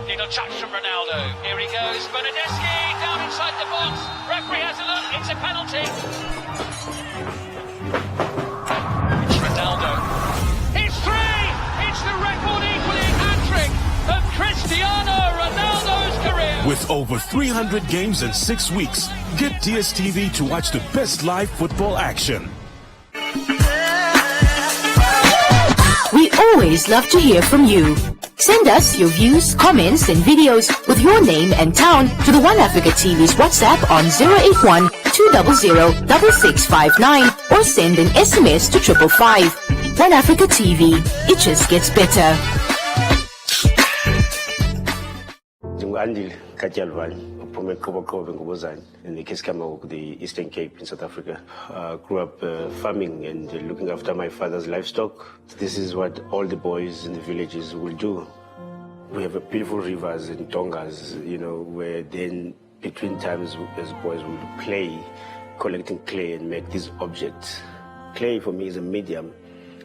Little touch from Ronaldo. Here he goes. Bernadeschi down inside the box. Referee has a look. It's a penalty. It's Ronaldo. It's three. It's the record-equaling hat-trick of Cristiano Ronaldo's career. With over 300 games in 6 weeks, get DSTV to watch the best live football action. We always love to hear from you. Send us your views, comments and videos with your name and town to the One Africa TV's WhatsApp on 081 200 6659 or send an SMS to 555. One Africa TV, it just gets better. In the case of the Eastern Cape in South Africa. Grew up farming and looking after my father's livestock. This is what all the boys in the villages will do. We have a beautiful rivers and tongas, where then between times as boys we would play, collecting clay and make these objects. Clay for me is a medium.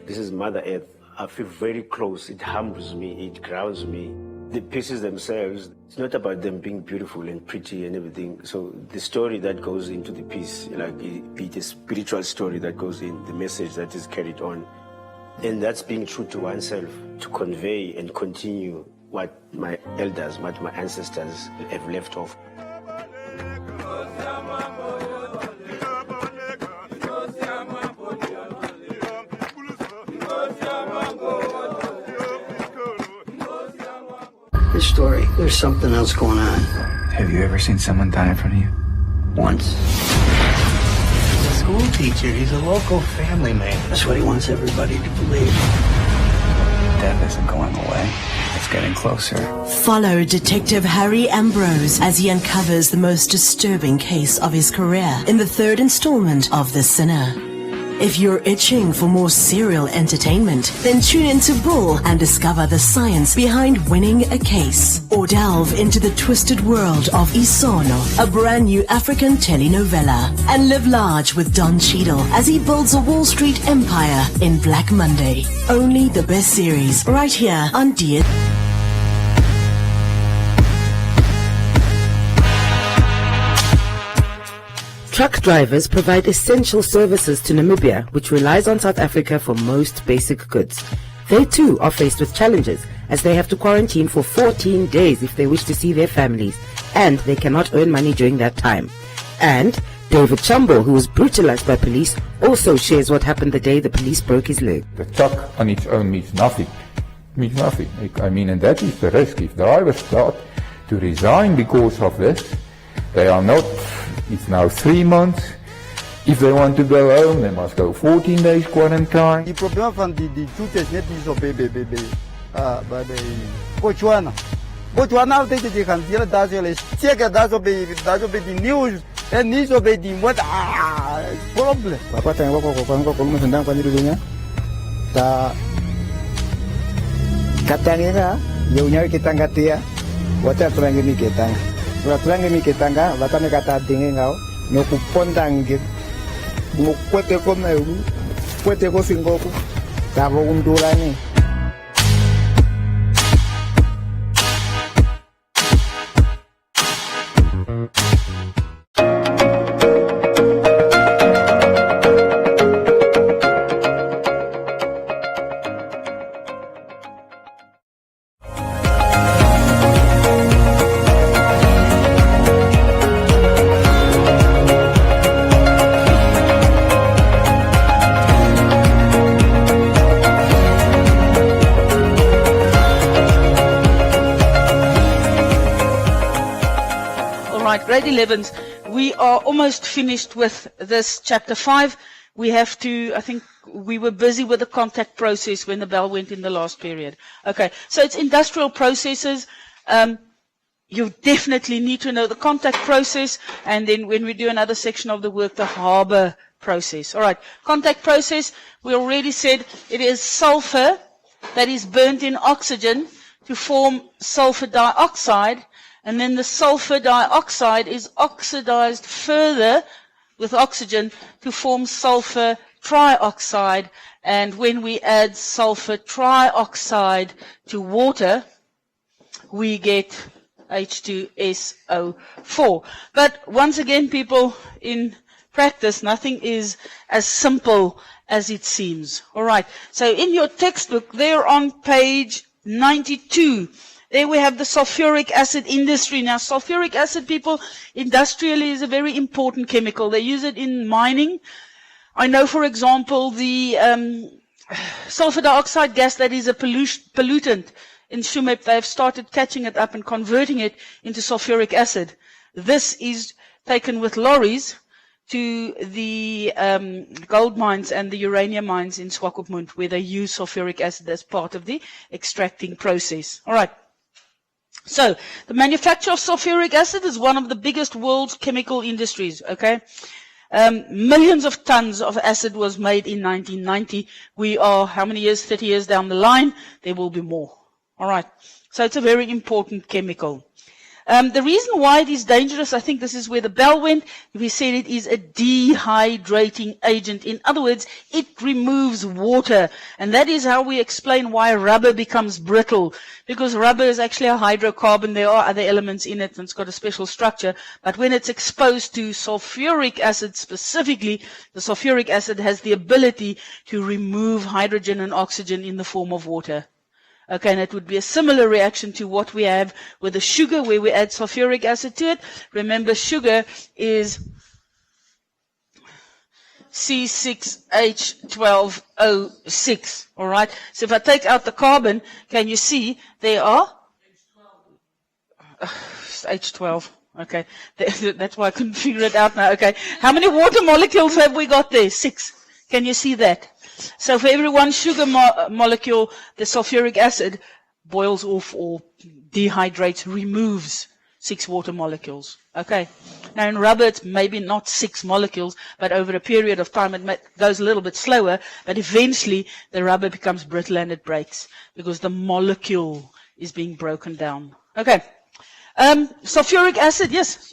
This is Mother Earth. I feel very close. It humbles me. It grounds me. The pieces themselves, it's not about them being beautiful and pretty and everything. So the story that goes into the piece, be it a spiritual story that goes in, the message that is carried on. And that's being true to oneself, to convey and continue what my elders, what my ancestors have left off. This story, there's something else going on. Have you ever seen someone die in front of you? Once. He's a school teacher. He's a local family man. That's what he wants everybody to believe. Death isn't going away. It's getting closer. Follow Detective Harry Ambrose as he uncovers the most disturbing case of his career in the third installment of The Sinner. If you're itching for more serial entertainment, then tune into Bull and discover the science behind winning a case. Or delve into the twisted world of Isono, a brand new African telenovela. And live large with Don Cheadle as he builds a Wall Street empire in Black Monday. Only the best series right here on DS. Truck drivers provide essential services to Namibia, which relies on South Africa for most basic goods. They too are faced with challenges, as they have to quarantine for 14 days if they wish to see their families, and they cannot earn money during that time. And David Chambo, who was brutalized by police, also shares what happened the day the police broke his leg. The truck on its own means nothing. And that is the risk. If drivers start to resign because of this, they are not. It's now 3 months. If they want to go home, they must go 14 days quarantine. Die probleem van die zoet is net niet zo bij Botswana. Botswana altijd die gaan delen daar zo is zeker daar zo bij die nieuws en niet zo bij die wat probleem. Wat yang kok komen sedang panjulunya. Ta katanya yaunya kita ngatia. Wata terangini kita. Peraturan ini kita enggak, bahkan kata tinggi engkau, nyokupon tanggit, ngukwete ko meu, kwete ko singgoku, tabo undulani. Grade 11s, we are almost finished with this chapter 5. We have to, I think we were busy with the contact process when the bell went in the last period. Okay, so it's industrial processes. You definitely need to know the contact process, and then when we do another section of the work, the harbor process. All right, contact process, we already said it is sulfur that is burnt in oxygen to form sulfur dioxide. And then the sulfur dioxide is oxidized further with oxygen to form sulfur trioxide. And when we add sulfur trioxide to water, we get H2SO4. But once again, people, in practice, nothing is as simple as it seems. All right. So in your textbook, there on page 92, there we have the sulfuric acid industry. Now, sulfuric acid, people, industrially is a very important chemical. They use it in mining. I know, for example, the sulfur dioxide gas that is a pollutant in Shumep, they've started catching it up and converting it into sulfuric acid. This is taken with lorries to the gold mines and the uranium mines in Swakopmund, where they use sulfuric acid as part of the extracting process. All right. So, the manufacture of sulfuric acid is one of the biggest world's chemical industries, okay? Millions of tons of acid was made in 1990. We are, how many years? 30 years down the line, there will be more. All right. So it's a very important chemical. The reason why it is dangerous, I think this is where the bell went. We said it is a dehydrating agent. In other words, it removes water. And that is how we explain why rubber becomes brittle. Because rubber is actually a hydrocarbon. There are other elements in it, and it's got a special structure. But when it's exposed to sulfuric acid specifically, the sulfuric acid has the ability to remove hydrogen and oxygen in the form of water. Okay, and it would be a similar reaction to what we have with the sugar, where we add sulfuric acid to it. Remember, sugar is C6H12O6. All right. So if I take out the carbon, can you see there are H12? Okay, that's why I couldn't figure it out now. Okay, how many water molecules have we got there? 6. Can you see that? So for every one sugar molecule, the sulfuric acid boils off or dehydrates, removes 6 water molecules. Okay. Now in rubber, it's maybe not 6 molecules, but over a period of time, it goes a little bit slower, but eventually the rubber becomes brittle and it breaks because the molecule is being broken down. Okay. Sulfuric acid, yes?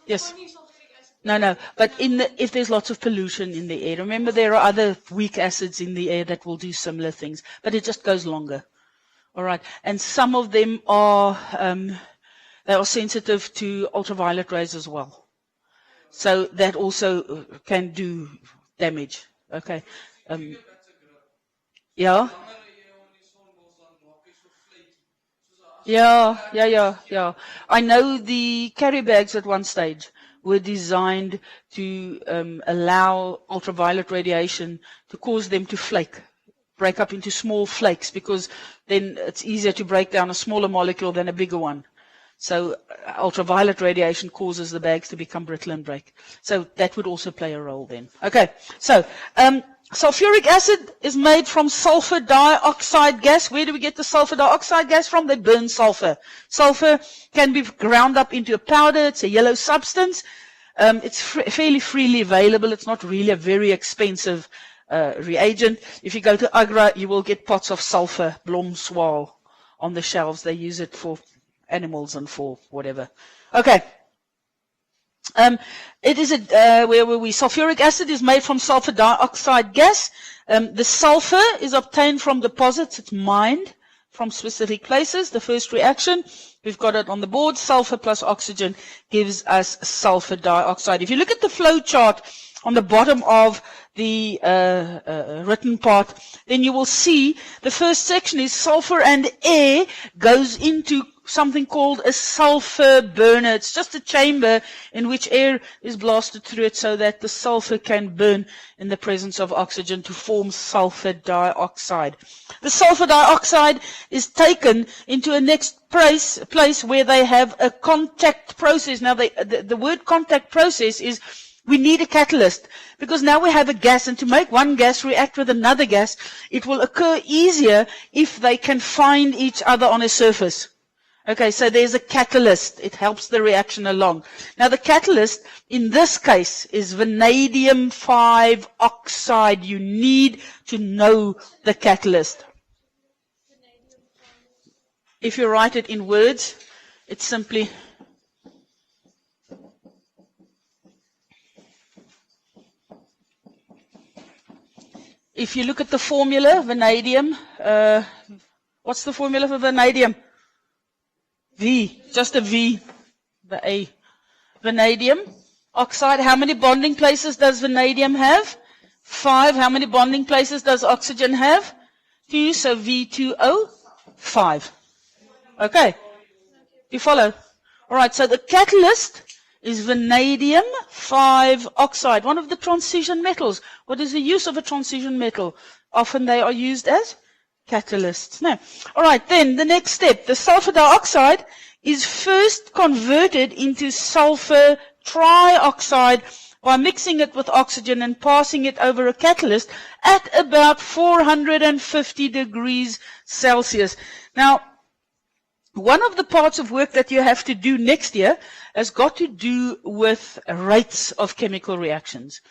Yes. No, but if there's lots of pollution in the air, remember there are other weak acids in the air that will do similar things, but it just goes longer. All right, and some of them are they are sensitive to ultraviolet rays as well, so that also can do damage. Okay, yeah. Yeah. I know the carry bags at one stage were designed to allow ultraviolet radiation to cause them to break up into small flakes, because then it's easier to break down a smaller molecule than a bigger one. So ultraviolet radiation causes the bags to become brittle and break. So that would also play a role then. Okay, so sulfuric acid is made from sulfur dioxide gas. Where do we get the sulfur dioxide gas from? They burn sulfur. Sulfur can be ground up into a powder. It's a yellow substance. It's fairly freely available. It's not really a very expensive reagent. If you go to Agra, you will get pots of sulfur, blomswal, on the shelves. They use it for animals and for whatever. Okay. It is sulfuric acid is made from sulfur dioxide gas. The sulfur is obtained from deposits. It's mined from specific places. The first reaction, we've got it on the board. Sulfur plus oxygen gives us sulfur dioxide. If you look at the flow chart on the bottom of the written part, then you will see the first section is sulfur and air goes into something called a sulfur burner. It's just a chamber in which air is blasted through it so that the sulfur can burn in the presence of oxygen to form sulfur dioxide. The sulfur dioxide is taken into a next place where they have a contact process. Now, the word contact process is we need a catalyst, because now we have a gas, and to make one gas react with another gas, it will occur easier if they can find each other on a surface. Okay, so there's a catalyst. It helps the reaction along. Now, the catalyst in this case is vanadium 5 oxide. You need to know the catalyst. If you write it in words, it's simply if you look at the formula, vanadium What's the formula for vanadium? V, just a V, the A. Vanadium oxide, how many bonding places does vanadium have? 5. How many bonding places does oxygen have? 2, so V2O, 5. Okay, you follow? All right, so the catalyst is vanadium 5 oxide, one of the transition metals. What is the use of a transition metal? Often they are used as catalysts. Now, all right, then the next step, the sulfur dioxide is first converted into sulfur trioxide by mixing it with oxygen and passing it over a catalyst at about 450 degrees Celsius. Now, one of the parts of work that you have to do next year has got to do with rates of chemical reactions.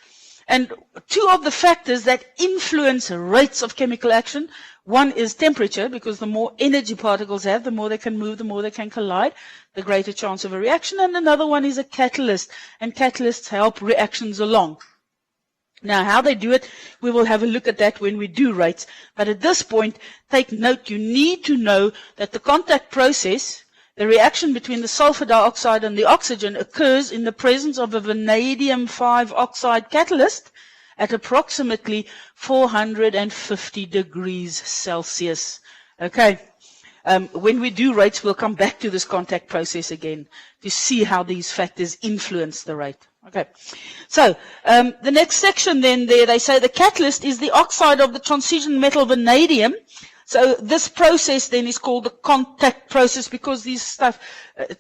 And 2 of the factors that influence rates of chemical action, one is temperature, because the more energy particles have, the more they can move, the more they can collide, the greater chance of a reaction. And another one is a catalyst, and catalysts help reactions along. Now, how they do it, we will have a look at that when we do rates. But at this point, take note, you need to know that the contact process, the reaction between the sulfur dioxide and the oxygen, occurs in the presence of a vanadium 5 oxide catalyst at approximately 450 degrees Celsius. Okay. When we do rates, we'll come back to this contact process again to see how these factors influence the rate. Okay. So, the next section then there, they say the catalyst is the oxide of the transition metal vanadium. So this process then is called the contact process because these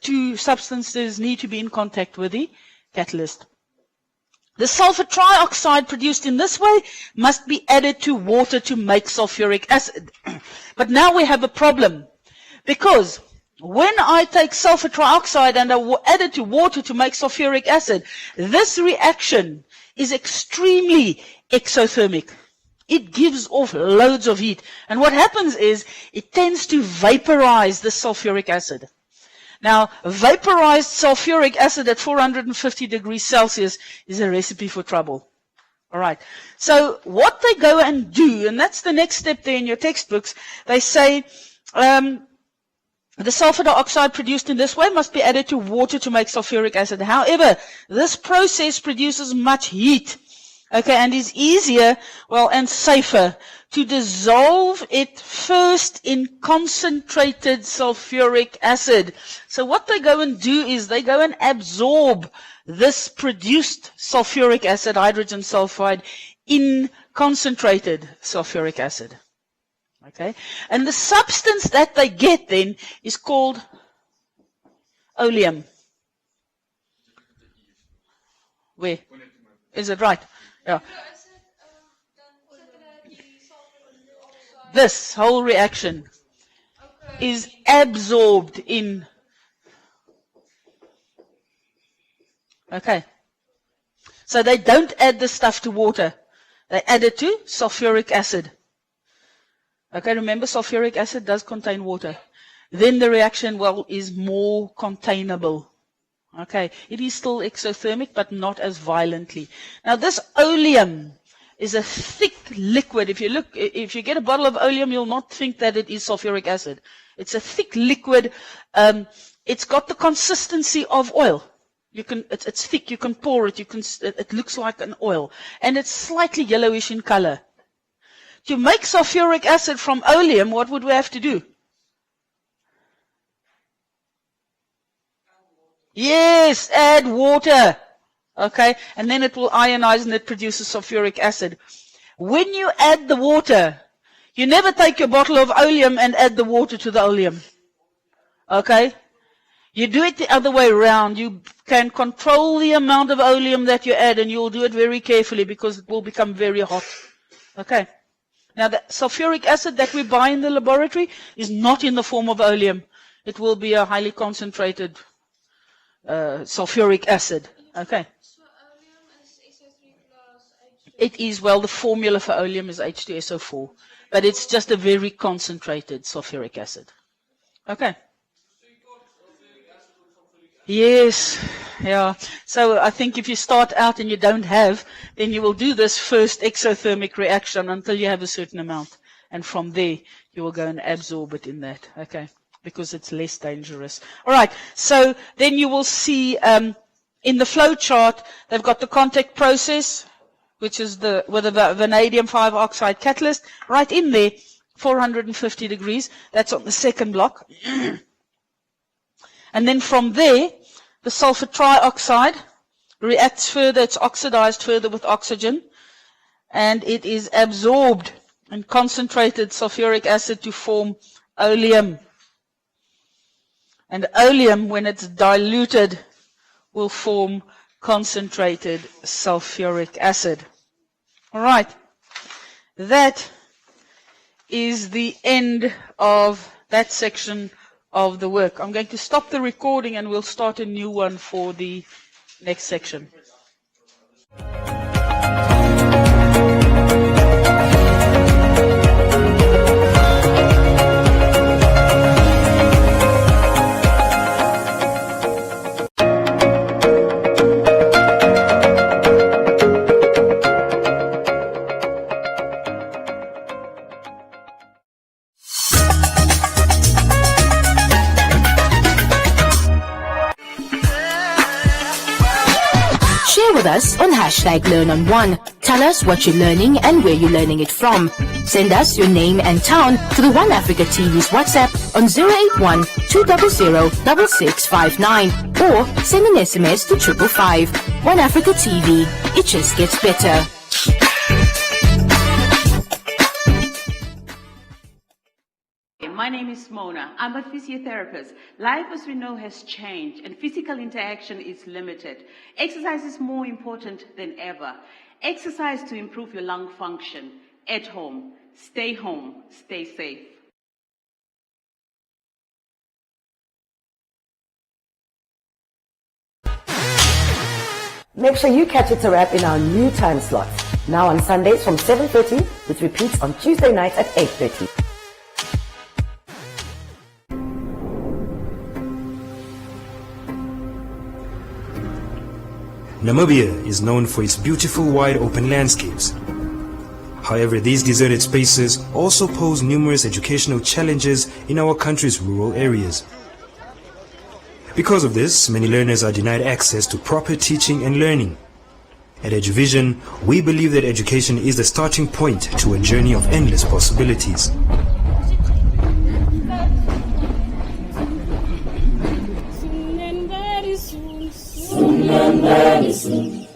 2 substances need to be in contact with the catalyst. The sulfur trioxide produced in this way must be added to water to make sulfuric acid. But now we have a problem, because when I take sulfur trioxide and I add it to water to make sulfuric acid, this reaction is extremely exothermic. It gives off loads of heat. And what happens is it tends to vaporize the sulfuric acid. Now, vaporized sulfuric acid at 450 degrees Celsius is a recipe for trouble. All right. So what they go and do, and that's the next step there in your textbooks, they say the sulfur dioxide produced in this way must be added to water to make sulfuric acid. However, this process produces much heat. Okay, and is easier, well, and safer to dissolve it first in concentrated sulfuric acid. So what they go and do is they go and absorb this produced sulfuric acid, hydrogen sulfide, in concentrated sulfuric acid. Okay, and the substance that they get then is called oleum. Where? Is it right? Yeah. This whole reaction is absorbed in. Okay. So they don't add the stuff to water. They add it to sulfuric acid. Okay, remember sulfuric acid does contain water. Then the reaction, well, is more containable. Okay, it is still exothermic, but not as violently. Now, this oleum is a thick liquid. If you get a bottle of oleum, you'll not think that it is sulfuric acid. It's a thick liquid. It's got the consistency of oil. It's thick. You can pour it. It looks like an oil, and it's slightly yellowish in color. To make sulfuric acid from oleum, what would we have to do? Yes, add water. Okay, and then it will ionize and it produces sulfuric acid. When you add the water, you never take your bottle of oleum and add the water to the oleum. Okay? You do it the other way around. You can control the amount of oleum that you add, and you will do it very carefully because it will become very hot. Okay? Now, the sulfuric acid that we buy in the laboratory is not in the form of oleum. It will be a highly concentrated sulfuric acid. Okay. So oleum is SO3 plus H2. It is, well, the formula for oleum is H2SO4, but it's just a very concentrated sulfuric acid. Okay. Yes, yeah. So I think if you start out and you don't have, then you will do this first exothermic reaction until you have a certain amount. And from there, You will go and absorb it in that, okay, because it's less dangerous. All right, so then you will see in the flow chart, they've got the contact process, which is with a vanadium 5 oxide catalyst, right in there, 450 degrees. That's on the second block. And then from there, the sulfur trioxide reacts further, it's oxidized further with oxygen, and it is absorbed in concentrated sulfuric acid to form oleum. And oleum, when it's diluted, will form concentrated sulfuric acid. All right. That is the end of that section of the work. I'm going to stop the recording and we'll start a new one for the next section. With us on #LearnOn1. Tell us what you're learning and where you're learning it from. Send us your name and town to the One Africa TV's WhatsApp on 081 200 6659 or send an SMS to 555. One Africa TV. It just gets better. My name is Mona. I'm a physiotherapist. Life, as we know, has changed and physical interaction is limited. Exercise is more important than ever. Exercise to improve your lung function. At home, stay safe. Make sure you catch It's a Wrap in our new time slot. Now on Sundays from 7:30, which repeats on Tuesday nights at 8:30. Namibia is known for its beautiful wide open landscapes. However, these deserted spaces also pose numerous educational challenges in our country's rural areas. Because of this, many learners are denied access to proper teaching and learning. At EduVision, we believe that education is the starting point to a journey of endless possibilities. Soon and very soon,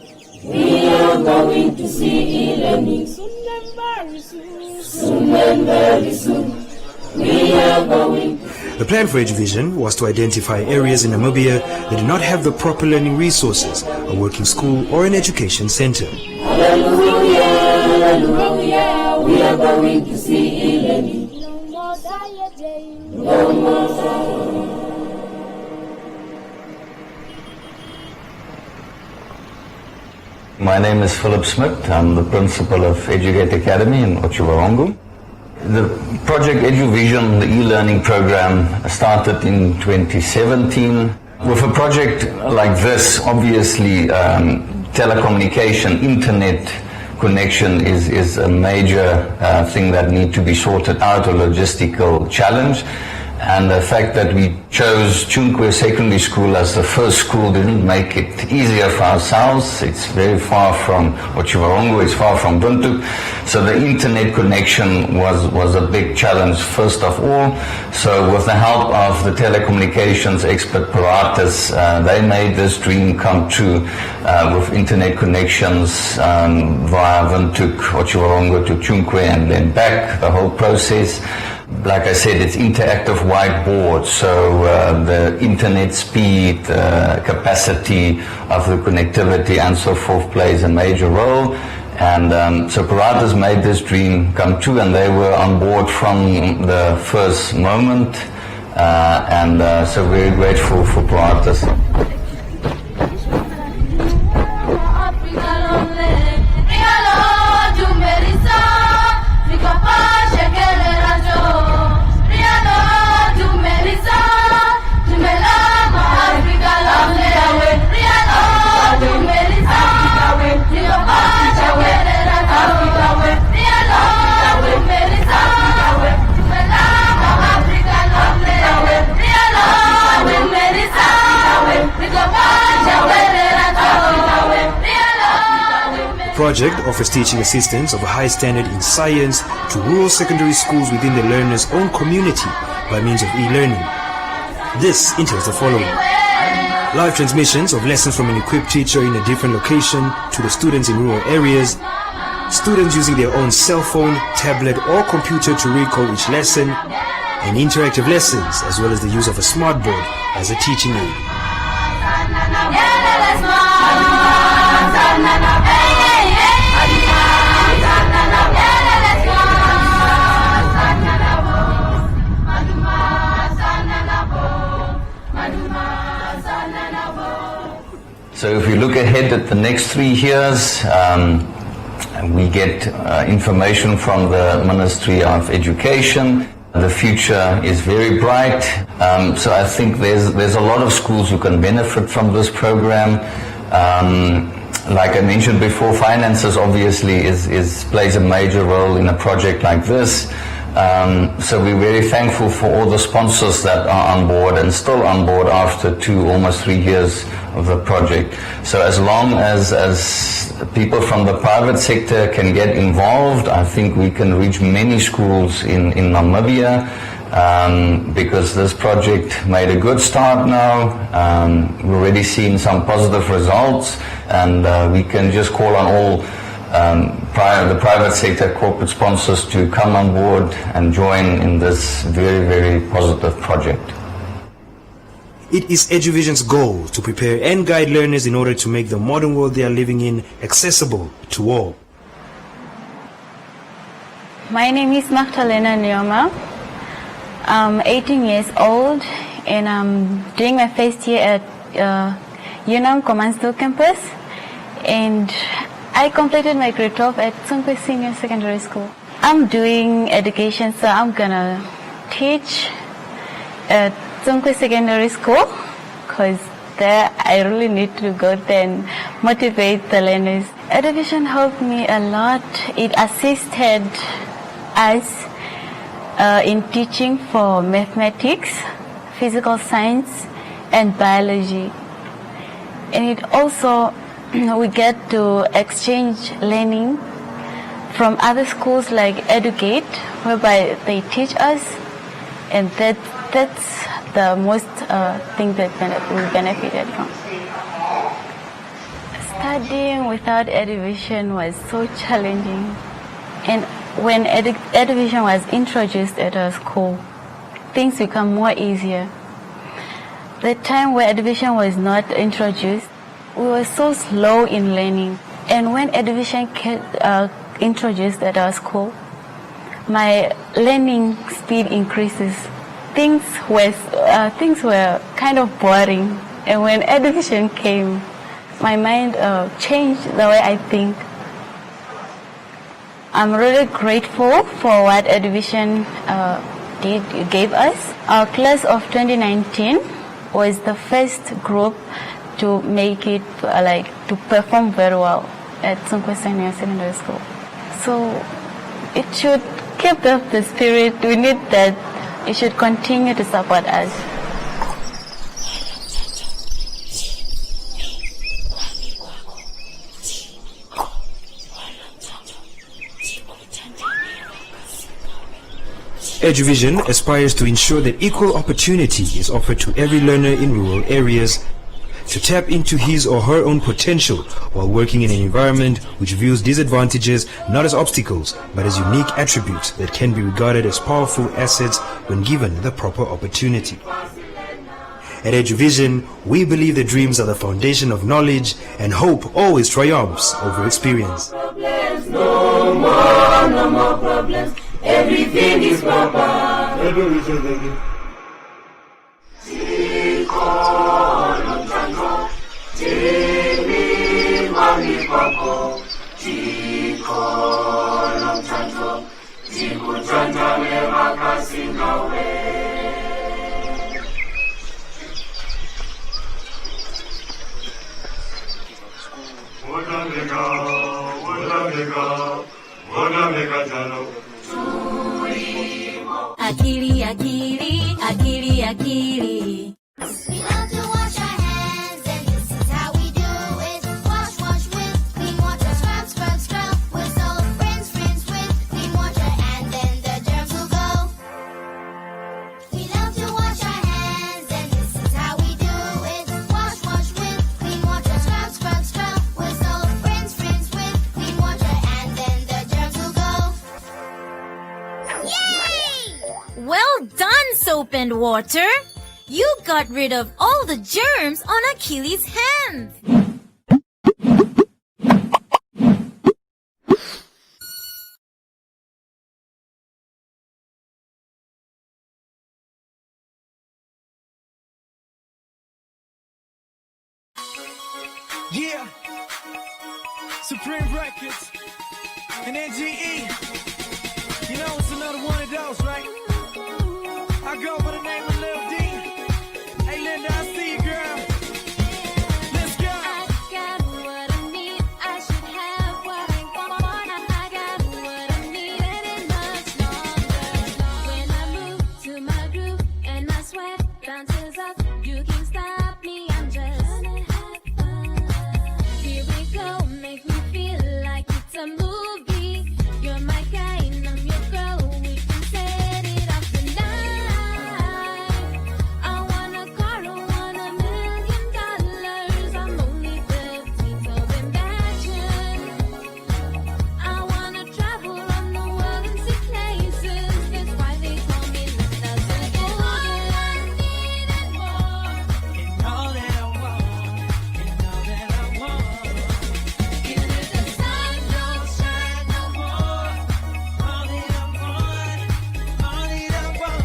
we are going to see e-learning. Soon and very soon, we are going to. The plan for EduVision was to identify areas in Namibia that do not have the proper learning resources, a working school or an education center. Hallelujah, hallelujah, we are going to see e-learning. No more dieting, no more dieting. My name is Philip Smith. I'm the principal of Educate Academy in Otjiwarongo. The project EduVision, the e-learning program, started in 2017. With a project like this, obviously telecommunication, internet connection is a major thing that needs to be sorted out, a logistical challenge. And the fact that we chose Chunkwe Secondary School as the first school didn't make it easier for ourselves. It's very far from Otjiwarongo, it's far from Buntuk. So the internet connection was a big challenge first of all. So with the help of the telecommunications expert Paratus, they made this dream come true with internet connections via Buntuk, Otjiwarongo to Chunkwe and then back, the whole process. Like I said, it's interactive whiteboard, so the internet speed, capacity of the connectivity and so forth plays a major role. And so Paratus made this dream come true, and they were on board from the first moment. So very grateful for Paratus. project offers teaching assistance of a high standard in science to rural secondary schools within the learner's own community by means of e-learning. This entails the following: live transmissions of lessons from an equipped teacher in a different location to the students in rural areas, students using their own cell phone, tablet or computer to recall each lesson, and interactive lessons, as well as the use of a smartboard as a teaching aid. So if we look ahead at the next 3 years, we get information from the Ministry of Education. The future is very bright. So I think there's a lot of schools who can benefit from this program. Like I mentioned before, finances obviously plays a major role in a project like this. So we're very thankful for all the sponsors that are on board and still on board after almost 3 years of the project. So as long as people from the private sector can get involved, I think we can reach many schools in Namibia, because this project made a good start now. We're already seeing some positive results, and we can just call on all the private sector corporate sponsors to come on board and join in this very, very positive project. It is EduVision's goal to prepare and guide learners in order to make the modern world they are living in accessible to all. My name is Magdalena Neoma. I'm 18 years old and I'm doing my first year at UNAM Command Campus, and I completed my grade 12 at Sulphuric Senior Secondary School. I'm doing education, so I'm gonna teach at Sulphuric Secondary School, because there I really need to go there and motivate the learners. EduVision helped me a lot. It assisted us in teaching for mathematics, physical science, and biology. And it also we get to exchange learning from other schools like Educate, whereby they teach us, and that's the most thing that we benefited from. Studying without EduVision was so challenging, and when EduVision was introduced at our school, things become more easier. The time where EduVision was not introduced, we were so slow in learning, and when EduVision introduced at our school, my learning speed increases. Things were kind of boring, and when EduVision came, my mind changed the way I think. I'm really grateful for what EduVision gave us. Our class of 2019 was the first group to make it to perform very well at Sulphuric Senior Secondary School. So it should keep up the spirit. We need that. It should continue to support us. EduVision aspires to ensure that equal opportunity is offered to every learner in rural areas to tap into his or her own potential while working in an environment which views disadvantages not as obstacles but as unique attributes that can be regarded as powerful assets when given the proper opportunity. At EduVision, we believe that dreams are the foundation of knowledge, and hope always triumphs over experience. No more problems. Everything is proper. EduVision, baby. Akili, akili. water? You got rid of all the germs on Achilles' hands. Yeah, Supreme Records and NGE. You know it's another one of those, right? I go by the name of Lil D. Hey Linda, I see you, girl. Let's go. I got what I need. I should have what I want. I got what I need, and it much longer. When I move to my groove and my sweat bounces up, you can't stop me. I'm just gonna have fun. Here we go, make me feel like it's a movie. You're my guy and I'm your girl. We can set it off tonight. I want a car, I want $1 million. I'm only 15, so imagine. I wanna travel around the world and see places. That's why they call me Mr. Second And all that I want, and all that I want. Even if the sun don't shine no more. All that I want, all that I want.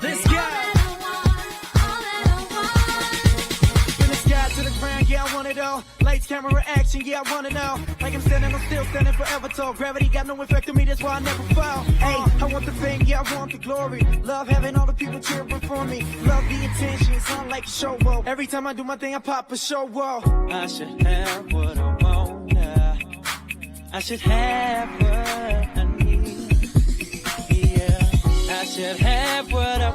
Let's go. From the sky to the ground, yeah, I want it all. Lights, camera, action, yeah, I want it all. Like I'm standing, I'm still standing forever tall. Gravity got no effect on me, that's why I never fall. Hey, I want the fame, yeah, I want the glory. Love having all the people cheering for me. Love the attention, sound like a show, whoa. Every time I do my thing, I pop a show, whoa. I should have what I want now. I should have what I need. Yeah, I should have what I